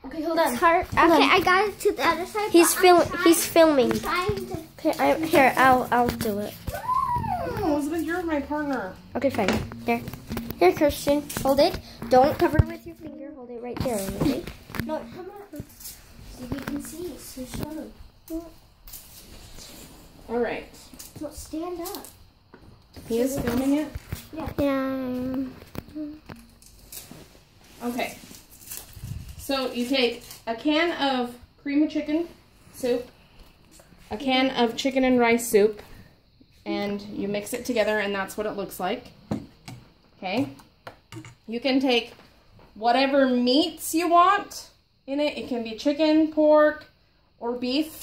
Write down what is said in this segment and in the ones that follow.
Okay, hold on. Okay, I got it to the other side. He's filming. Okay, Here, I'll do it. Oh, Elizabeth, you're my partner. Okay, fine. Here, Christian, hold it. Don't cover it with your finger. Hold it right there. Okay. No, come on. So you can see it. So show. All right. So stand up. He is filming it? Yeah. Okay. So you take a can of cream of chicken soup, a can of chicken and rice soup, and you mix it together, and that's what it looks like. Okay. You can take whatever meats you want in it. It can be chicken, pork, or beef.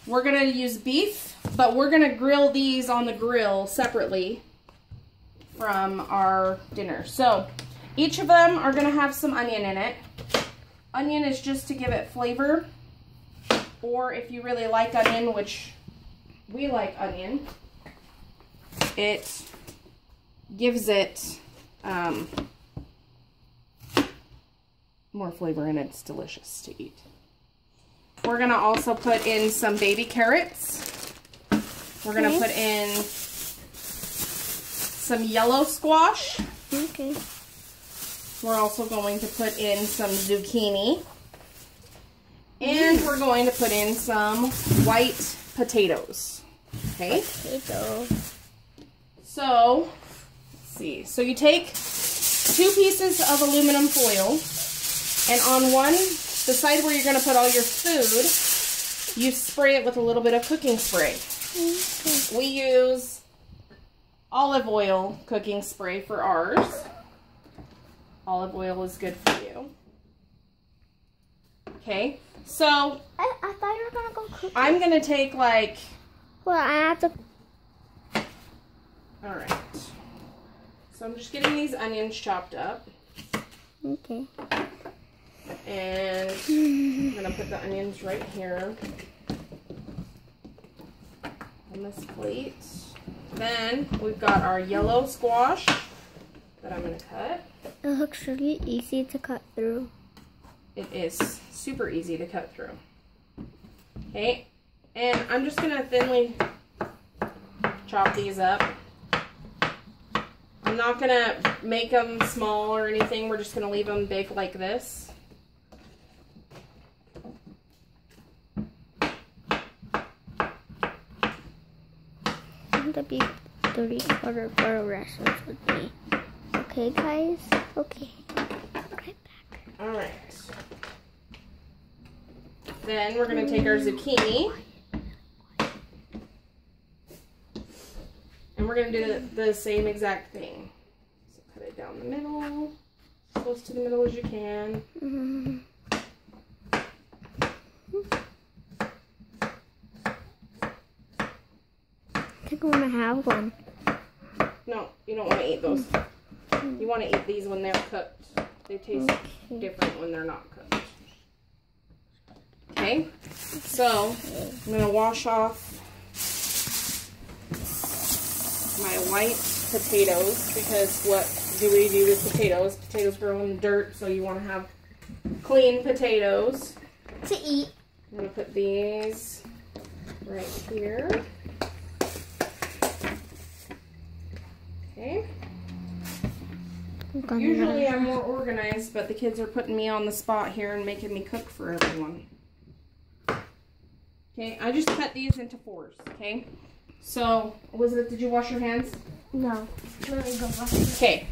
We're going to use beef, but we're going to grill these on the grill separately from our dinner. So each of them are going to have some onion in it. Onion is just to give it flavor, or if you really like onion, which we like onion, it gives it more flavor and it's delicious to eat. We're going to also put in some baby carrots. We're going to put in some yellow squash. Okay. We're also going to put in some zucchini. And we're going to put in some white potatoes. Okay? So, let's see. So you take 2 pieces of aluminum foil, and on the side where you're going to put all your food, you spray it with a little bit of cooking spray. We use olive oil cooking spray for ours. Olive oil is good for you. Okay, so I thought you were gonna go cook. I'm gonna take like. Well, I have to. All right. So I'm just getting these onions chopped up. Okay. And I'm gonna put the onions right here on this plate. Then we've got our yellow squash that I'm gonna cut. It looks really easy to cut through. It is super easy to cut through. Okay, and I'm just gonna thinly chop these up. I'm not gonna make them small or anything. We're just gonna leave them big like this. To be 3/4 for rations with me. Okay, guys? Okay. Right back. Alright. Then we're going to take our zucchini. And we're going to do the same exact thing. So cut it down the middle. As close to the middle as you can. I think I want to have one. No, you don't want to eat those. You want to eat these when they're cooked. They taste different when they're not cooked. Okay, so I'm going to wash off my white potatoes, because what do we do with potatoes? Potatoes grow in dirt, so you want to have clean potatoes. To eat. I'm going to put these right here. Okay. Usually I'm more organized, but the kids are putting me on the spot here and making me cook for everyone. Okay, I just cut these into 4s, okay? So, Elizabeth, did you wash your hands? No. Let me go wash it. Okay,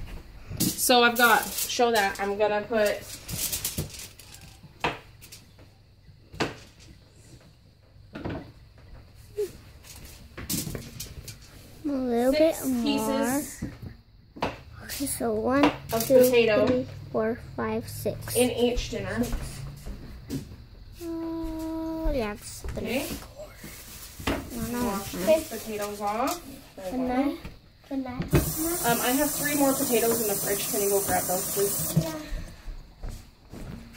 so I've got, show that, I'm gonna put a little bit 6 more. pieces Okay, so 1, of 2, potato 3, 4, 5, 6. in each dinner. Yeah, it's 3. Okay. Wash these potatoes off. Good I have 3 more potatoes in the fridge. Can you go grab those, please? Yeah.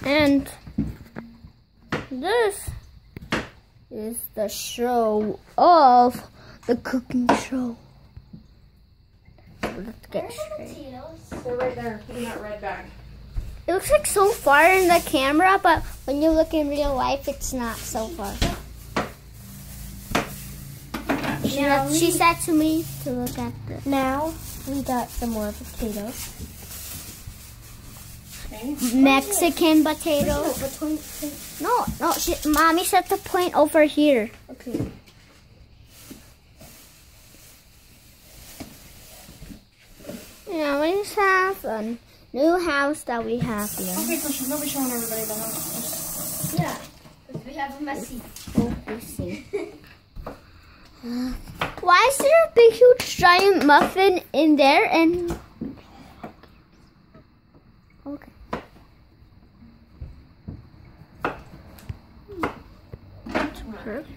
And this is the show of the cooking show. Let's get straight. They're right there in that red bag. It looks like so far in the camera, but when you look in real life, it's not so far. She said to me to look at this. Now we got some more potatoes. Okay. Mexican potatoes. No, Mommy set the point over here. Okay. Yeah, we just have a new house that we have here. Okay, Christian, don't be showing everybody the house. Yeah, we have a messy. Oh, let's see. Why is there a big, huge, giant muffin in there? And okay. Perfect.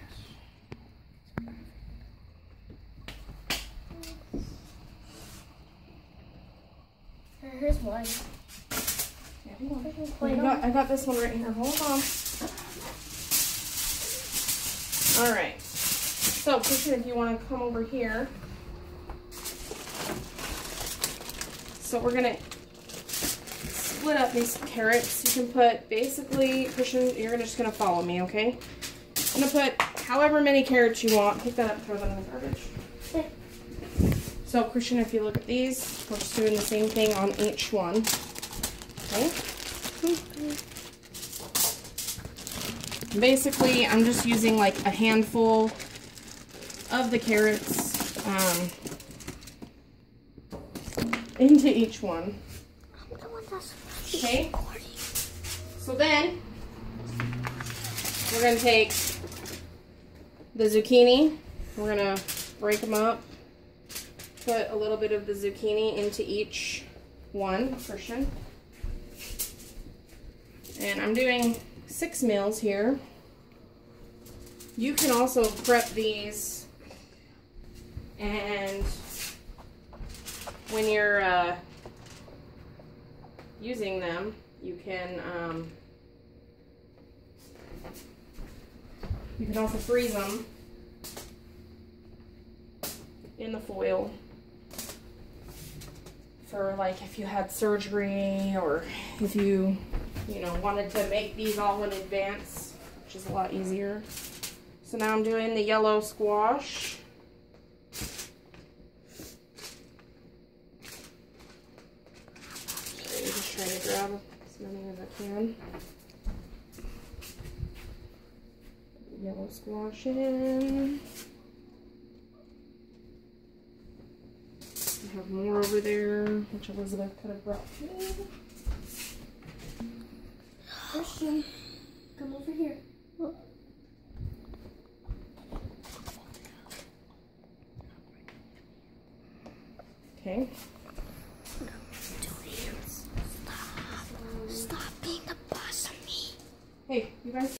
Here's one. I got this one right here. Hold on. All right. So, Christian, if you want to come over here. So we're going to split up these carrots. You can put, basically, Christian, you're just going to follow me, okay? I'm going to put however many carrots you want. Pick that up and throw them in the garbage. Okay. So, Christian, if you look at these, we're just doing the same thing on each one. Okay? Basically, I'm just using like a handful of the carrots into each one. Okay? So then, we're going to take the zucchini. We're going to break them up. Put a little bit of the zucchini into each one portion. And I'm doing 6 meals here. You can also prep these, and when you're using them, you can also freeze them in the foil for like if you had surgery or if you wanted to make these all in advance, which is a lot easier. So now I'm doing the yellow squash. Sorry, I'm just trying to grab as many as I can. Yellow squash in. I have more over there, which Elizabeth could have brought me. Christian, come over here. Okay. Stop being the boss of me. Hey, you guys.